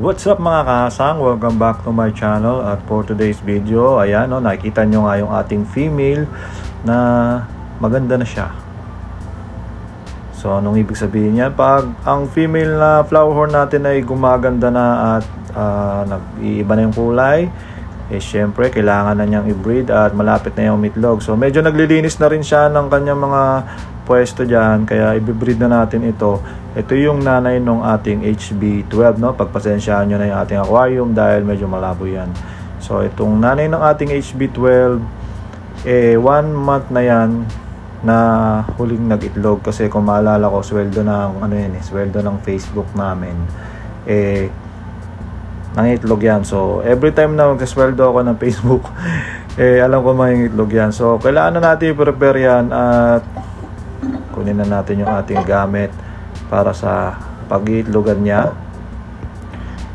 What's up mga kasang? Welcome back to my channel. At for today's video, ayan no, nakikita nyo nga yung ating female na maganda na siya. So anong ibig sabihin niya? Pag ang female na flower horn natin ay gumaganda na at nag-iiba na yung kulay, syempre kailangan na niyang i-breed at malapit na yung umitlog. So medyo naglilinis na rin siya ng kanyang mga pwesto dyan, kaya i-breed na natin ito. Ito yung nanay ng ating HB12, no? Pagpasensyaan nyo na yung ating aquarium dahil medyo malabo yan. So itong nanay ng ating HB12, 1 month na yan na huling nag-itlog, kasi kung maalala ko, sweldo ng sweldo ng Facebook namin, nangitlog yan. So every time na mag-sweldo ako ng Facebook, alam ko mangitlog yan. So kailangan na natin i-prepare yan at kunin na natin yung ating gamit para sa pag-iitlogan niya.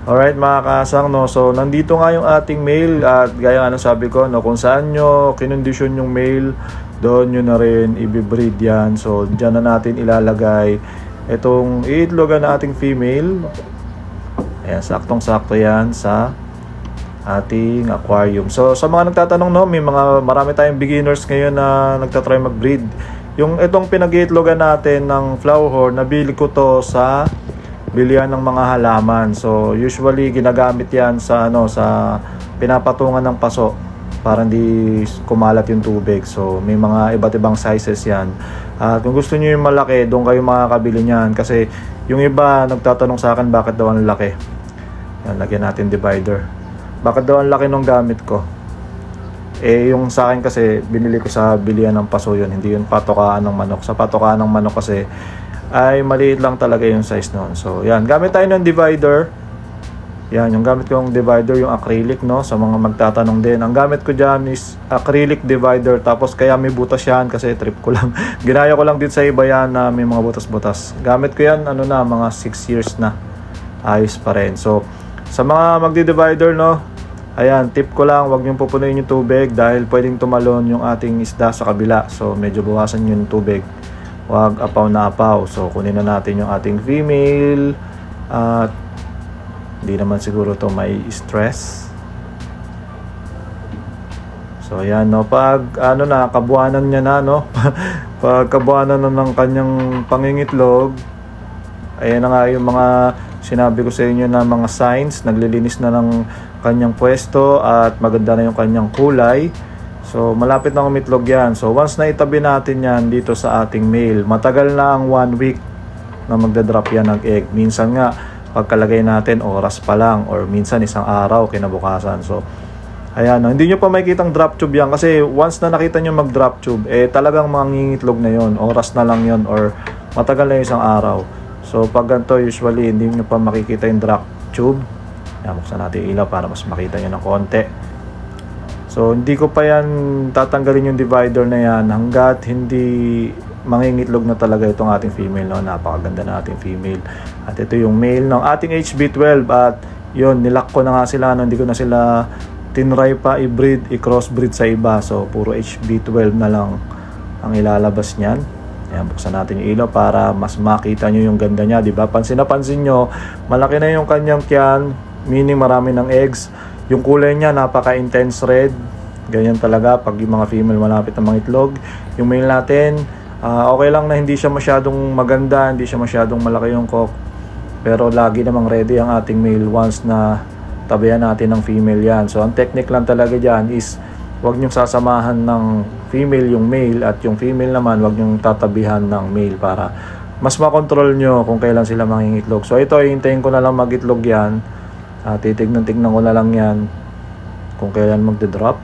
Alright mga kasang, no? So nandito nga yung ating male at gaya nga sabi ko, no, kung saan nyo kinondisyon yung male, doon nyo na rin i-breed yan. So dyan na natin ilalagay itong iitlogan na ating female. Ayan, saktong-sakto yan sa ating aquarium. So sa mga nagtatanong, no, marami tayong beginners ngayon na nagtatry mag-breed. Yung itong pinag-iitlogan natin ng flower horn, nabili ko to sa bilihan ng mga halaman. So usually ginagamit yan sa sa pinapatungan ng paso para hindi kumalat yung tubig. So may mga iba't ibang sizes yan. At kung gusto niyo yung malaki, doon kayo makakabili niyan, kasi yung iba nagtatanong sa akin bakit daw ang laki. Yan, lagyan natin divider. Bakit daw ang laki ng gamit ko? Yung sa akin kasi, binili ko sa bilihan ng paso yun, hindi yun patokaan ng manok. Sa patokaan ng manok kasi, ay maliit lang talaga yung size noon. So, yan. Gamit tayo ng divider. Yan, yung gamit kong divider, yung acrylic, no? Sa mga magtatanong din. Ang gamit ko dyan is acrylic divider. Tapos, kaya may butas yan kasi trip ko lang. Ginaya ko lang din sa iba yan na may mga butas-butas. Gamit ko yan, mga 6 years na. Ayos pa rin. So, sa mga magdi-divider, no? Ayan, tip ko lang, huwag niyong pupunuin yung tubig dahil pwedeng tumalon yung ating isda sa kabila. So, medyo bawasan yung tubig. Huwag apaw na apaw. So, kunin na natin yung ating female. At hindi naman siguro to may stress. So, ayan, no. Pag, kabuanan niya na, no. Pag kabuanan na ng kanyang pangingitlog, ayan na nga yung mga sinabi ko sa inyo na mga signs. Naglilinis na ng kanyang pwesto at maganda na yung kanyang kulay. So malapit na umitlog yan. So once na itabi natin yan dito sa ating male, matagal na ang 1 week na magdadrop yan ng egg. Minsan nga pagkalagay natin oras pa lang, or minsan isang araw kinabukasan. So ayan, no, hindi nyo pa makikitang drop tube yan, kasi once na nakita nyo mag drop tube, talagang mangingitlog na yon, oras na lang yon, or matagal na yung isang araw. So pag ganito, usually hindi nyo pa makikita yung drop tube. Yan, buksan natin yung ilaw para mas makita nyo ng konti. So hindi ko pa yan tatanggalin yung divider na yan hanggat hindi mangingitlog na talaga itong ating female, no? Napakaganda na ating female. At ito yung male ng ating HB12. At yun, nilock ko na nga sila, no? Hindi ko na sila tinry pa i-breed, i-crossbreed sa iba. So puro HB12 na lang ang ilalabas niyan. Ayan, buksan natin yung ilaw para mas makita nyo yung ganda niya, diba? Pansin na pansin nyo, malaki na yung kanyang tiyan, meaning marami ng eggs. Yung kulay niya napaka-intense red. Ganyan talaga pag yung mga female malapit na mangitlog. Yung male natin, okay lang na hindi siya masyadong maganda, hindi siya masyadong malaki yung cock. Pero lagi namang ready ang ating male once na tabihan natin ng female yan. So ang technique lang talaga dyan is huwag nyong sasamahan ng female yung male, at yung female naman huwag nyong tatabihan ng male para mas makontrol nyo kung kailan sila mangingitlog. So ito, hintayin ko na lang magitlog yan. Titignan ko na lang yan kung kailan magde-drop.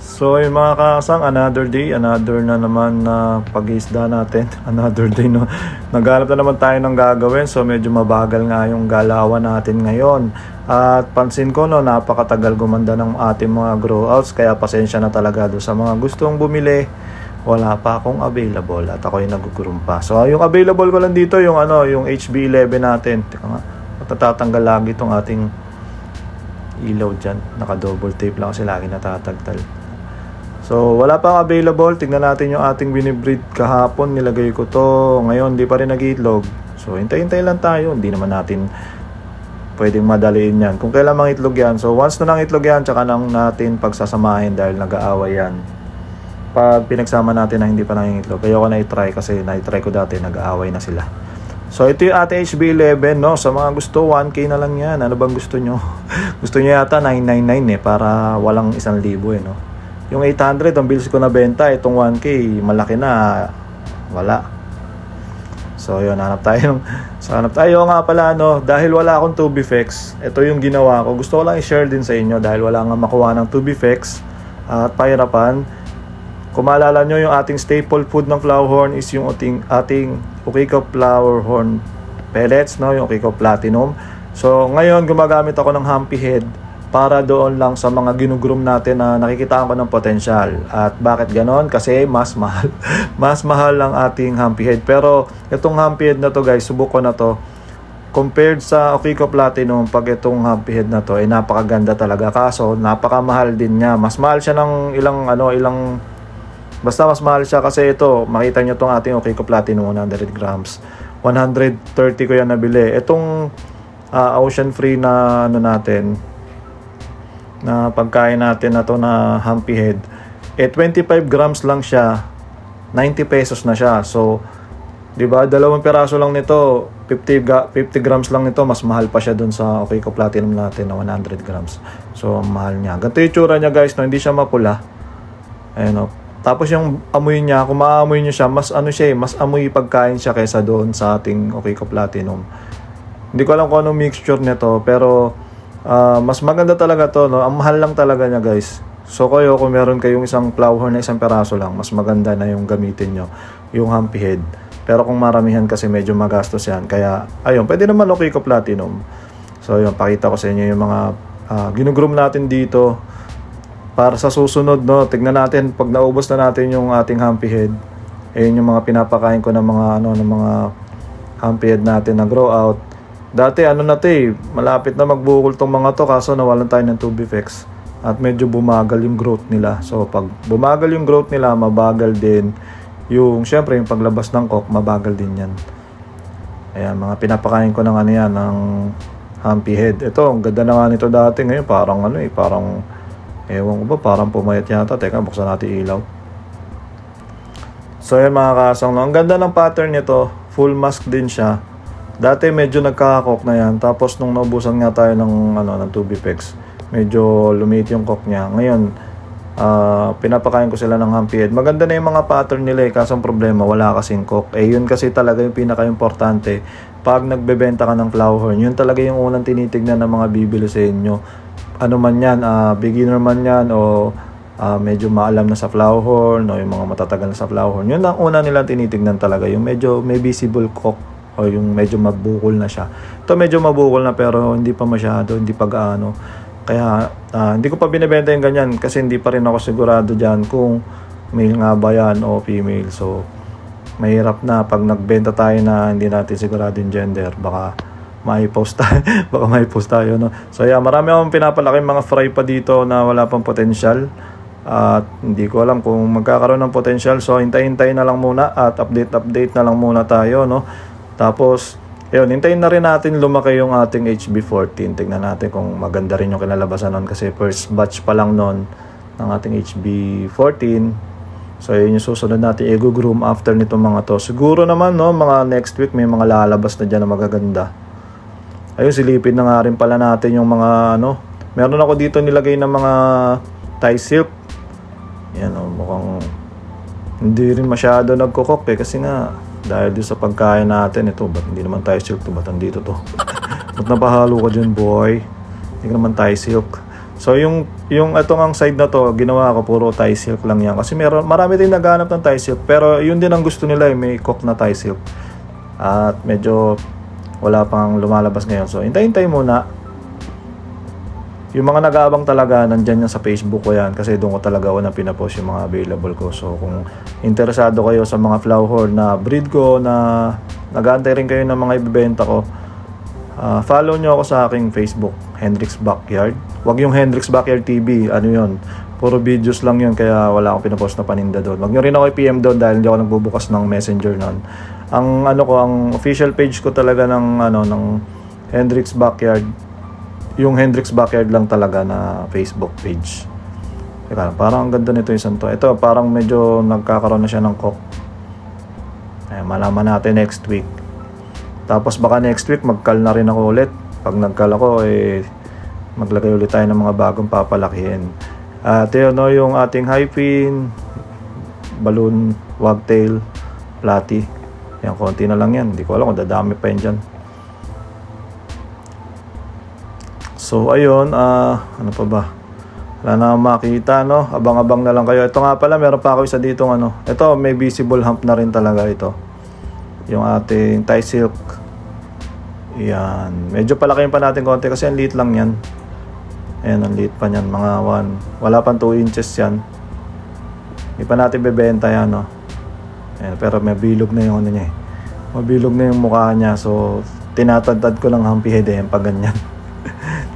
So yung mga kasang, another day, another na naman na pag-iisda natin. Another day, no. Naghanap na naman tayo ng gagawin. So medyo mabagal nga yung galawan natin ngayon. At pansin ko, no, napakatagal gumanda ng ating mga grow outs. Kaya pasensya na talaga do sa mga gustong bumili. Wala pa akong available at ako'y nagugurumpa. So yung available ko lang dito yung yung HB11 natin. Teka nga, matatanggal lagi itong ating ilaw dyan. Naka double tape lang kasi lagi natatagtal. So wala pang available. Tignan natin yung ating binibreed kahapon. Nilagay ko to. Ngayon di pa rin nag-iitlog. So hintay-hintay lang tayo. Hindi naman natin pwedeng madaliin yan. Kung kailan mangitlog yan, so once na nangitlog yan, tsaka nang natin pagsasamahin dahil nag-aaway yan. Pag pinagsama natin na hindi pa nangingitlog, kaya ko na-try kasi na-try ko dati, nag-aaway na sila. So ito yung ating HB11, no? Sa mga gusto, 1K na lang yan. Ano bang gusto nyo? Gusto nyo yata 999 para walang 1,000 no? Yung 800, ang bills ko na benta, itong 1K, malaki na, wala. So yun, hanap tayo nga pala, no? Dahil wala akong Tubifex, ito yung ginawa ko. Gusto ko lang i-share din sa inyo dahil wala nga makuha ng Tubifex at pahirapan. Kung maalala nyo, yung ating staple food ng flower horn is yung ating Ukiko flower horn pellets, no? Yung Ukiko Platinum. So ngayon gumagamit ako ng Humpy Head para doon lang sa mga ginugroom natin na nakikitaan ko ng potensyal. At bakit ganon? Kasi mas mahal. Mas mahal ang ating Humpy Head. Pero itong Humpy Head na to guys, subok ko na to. Compared sa Ukiko Platinum, pag itong Humpy Head na to ay napakaganda talaga. Kaso napakamahal din niya. Mas mahal siya ng basta mas mahal siya kasi ito, makita nyo itong ating Ukiko Platinum 100 grams. 130 ko yan nabili. Itong ocean free na na pagkain natin na to na Humpy Head, 25 grams lang siya, 90 pesos na siya. So, di ba, 2 piraso lang nito, 50 grams lang nito, mas mahal pa siya dun sa Ukiko Platinum natin na 100 grams. So, mahal niya. Ganito yung tsura niya guys, no? Hindi siya mapula. Ayun, no? Tapos yung amoy niya, kung maamoy niyo siya, mas mas amoy pagkain siya kaysa doon sa ating Ukiko Platinum. Hindi ko alam kung anong mixture nito, pero mas maganda talaga to, no? Ang mahal lang talaga niya guys. So kayo, kung meron kayong isang flower horn na 1 peraso lang, mas maganda na yung gamitin nyo, yung Humpy Head. Pero kung maramihan kasi medyo magastos yan. Kaya ayun, pwede naman Ukiko Platinum. So yun, pakita ko sa inyo yung mga ginugroom natin dito. Para sa susunod, no, tignan natin pag naubos na natin yung ating Humpy Head. Ayun yung mga pinapakain ko ng mga Humpy Head natin na grow out. Dati malapit na magbukol tong mga to kaso nawalan tayo ng Tubifex at medyo bumagal yung growth nila. So pag bumagal yung growth nila, mabagal din yung syempre yung paglabas ng cock, mabagal din yan. Ayan, mga pinapakain ko ng ng Humpy Head. Ito, ang ganda na nga nito dati, ngayon parang ewan ko ba, parang pumayat yata. Teka, buksan natin ilaw. So yan mga kasang, no? Ang ganda ng pattern nito, full mask din siya. Dati medyo nagkakakok na yan. Tapos nung naubusan nga tayo ng Tubifex, medyo lumiit yung cock niya. Ngayon, pinapakain ko sila ng Humpy Head. Maganda na yung mga pattern nila kaso ang problema, wala kasing cock. Yun kasi talaga yung pinaka-importante. Pag nagbebenta ka ng flower horn, yun talaga yung unang tinitignan ng mga bibili sa inyo. Ano man yan, beginner man yan o medyo maalam na sa flower horn o yung mga matatagal na sa flower horn, yun lang una nila tinitignan talaga, yung medyo may visible cock o yung medyo mabukol na siya. Ito medyo mabukol na pero hindi pa masyado, hindi pa gaano. Kaya hindi ko pa binibenta yung ganyan kasi hindi pa rin ako sigurado dyan kung male nga ba yan o female. So mahirap na pag nagbenta tayo na hindi natin sigurado yung gender, baka may post tayo, no? So yeah, marami akong pinapalaki mga fry pa dito na wala pang potential. At hindi ko alam kung magkakaroon ng potential. So hintay-hintay na lang muna at update na lang muna tayo, no? Tapos ayun, hintayin na rin natin lumaki yung ating HB14. Tingnan natin kung maganda rin yung kinalabasan nun kasi first batch pa lang nun ng ating HB14. So yun yung susunod natin i-groom after nitong mga to. Siguro naman, no, mga next week may mga lalabas na dyan na magaganda. Ayun, silipin na nga rin pala natin yung mga meron ako dito nilagay ng mga tie silk. Yan, mukhang hindi rin masyado nagkukok kasi nga dahil doon sa pagkain natin ito, ba't hindi naman tie silk to, ba't andito to? Ba't napahalo ka dyan, boy? Hindi naman tie silk. So yung itong ang side na to, ginawa ko puro tie silk lang yan kasi marami din naghanap ng tie silk, pero yun din ang gusto nila, may cook na tie silk. At medyo wala pang lumalabas ngayon. So, hintay-hintay muna. Yung mga nag-aabang talaga, nandyan yan sa Facebook ko yan. Kasi doon ko talaga unang pinapost yung mga available ko. So, kung interesado kayo sa mga flower horn na breed ko, na nag-aantay rin kayo ng mga ibibenta ko, follow nyo ako sa aking Facebook, Hendrix Backyard. Huwag yung Hendrix Backyard TV. Ano yun? Puro videos lang yun, kaya wala akong pinapost na paninda doon. Huwag nyo rin ako i-PM doon dahil hindi ako nagbubukas ng messenger noon. Ang official page ko talaga ng Hendrix Backyard. Yung Hendrix Backyard lang talaga na Facebook page. Teka, parang ang ganda nito isang to. Ito, parang medyo nagkakaroon na siya ng cock. Ay, malaman natin next week. Tapos baka next week magkal na rin ako ulit. Pag nagkal ako, maglagay ulit tayo ng mga bagong papalakihin. At yun, no, yung ating high pin, balloon, wagtail, platy. Yan, konti na lang yan. Hindi ko alam kung dadami pa yun dyan. So, ayun, ano pa ba? Wala na makita, no? Abang-abang na lang kayo. Ito nga pala, meron pa ako isa dito, ano? Ito, may visible hump na rin talaga ito. Yung ating tie silk. Yan. Medyo palakihin pa natin konti kasi ang liit lang yan. Ayan, ang liit pa niyan. Mga 1. Wala pang 2 inches yan. Hindi pa natin bebenta yan, no? Ayan, pero may bilog na yung ano niya, mabilog na yung mukha niya. So, tinatadtad ko ng humpy head, pag ganyan.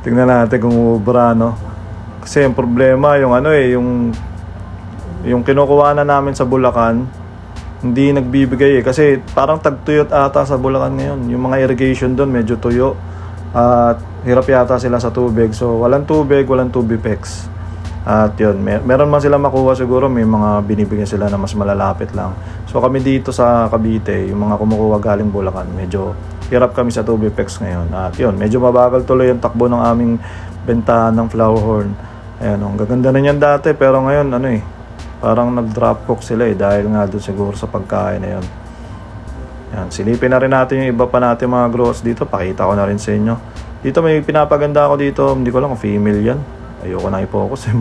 Tingnan natin kung ubra, no? Kasi yung problema, yung yung kinukuha na namin sa Bulacan, hindi nagbibigay kasi parang tagtuyot ata sa Bulacan ngayon. Yung mga irrigation doon medyo tuyo at hirap yata sila sa tubig. So, walang tubig, walang tubipex. At yun, meron man sila makuha siguro, may mga binibigyan sila na mas malalapit lang. So, kami dito sa Cavite, yung mga kumukuha galing Bulacan, medyo hirap kami sa tubipex ngayon. At yun, medyo mabagal tuloy yung takbo ng aming bentahan ng flower horn. Ayan, ang gaganda na niyan dati, pero ngayon, parang nag-drop cook sila dahil nga doon siguro sa pagkain na yun. Yan, silipin na rin natin yung iba pa natin mga growers dito, pakita ko na rin sa inyo. Dito may pinapaganda ako dito, hindi ko lang kung female yan. Ayoko na i-focus,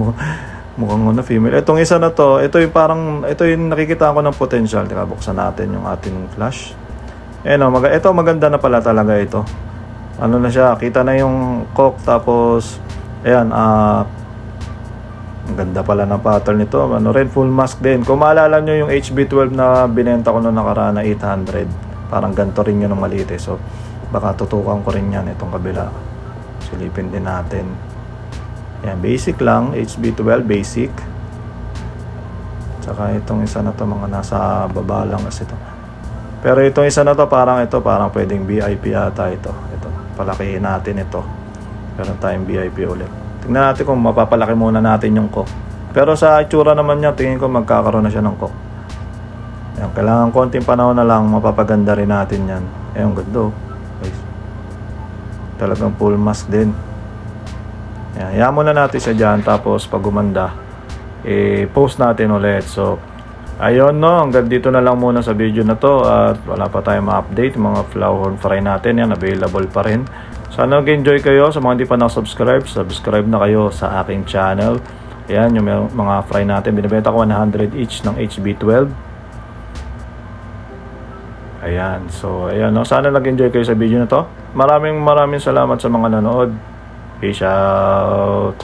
mukhang female. Itong isa na to, ito yung nakikita ko ng potential. Teka, buksan natin yung ating flash. Ito maganda na pala talaga ito. Ano na siya, kita na yung cock, tapos ayan, ang ganda pala ng pattern nito. Red full mask din. Kung maalala nyo yung HB12 na binenta ko noong nakaraan na 800, parang ganito rin yun ng maliit So, baka tutukan ko rin yan itong kabila. Silipin din natin. Yan, basic lang. HB12 basic. Tsaka itong isa na to, mga nasa baba lang kasi ito. Pero itong isa na to, parang pwedeng VIP yata ito. Ito, palakihin natin ito. Meron tayong VIP ulit. Tingnan natin kung mapapalaki muna natin yung cock. Pero sa itsura naman niya, tingin ko magkakaroon na siya ng cock. Ayan, kailangan konting panahon na lang, mapapaganda rin natin yan. Ayan, ganda. Talagang full mask din. Ayan, hayaan muna natin siya dyan. Tapos pag gumanda, post natin ulit. So, ayun, no, hanggang dito na lang muna sa video na to. At wala pa tayong ma-update. Mga flower horn fry natin, yan, available pa rin. Sana nag-enjoy kayo. Sa mga hindi pa nakasubscribe, subscribe na kayo sa aking channel. Ayan, yung mga fry natin. Binibenta ko 100 each ng HB12. Ayan, so ayan, no? Sana nag-enjoy kayo sa video na to. Maraming salamat sa mga nanood. Peace out.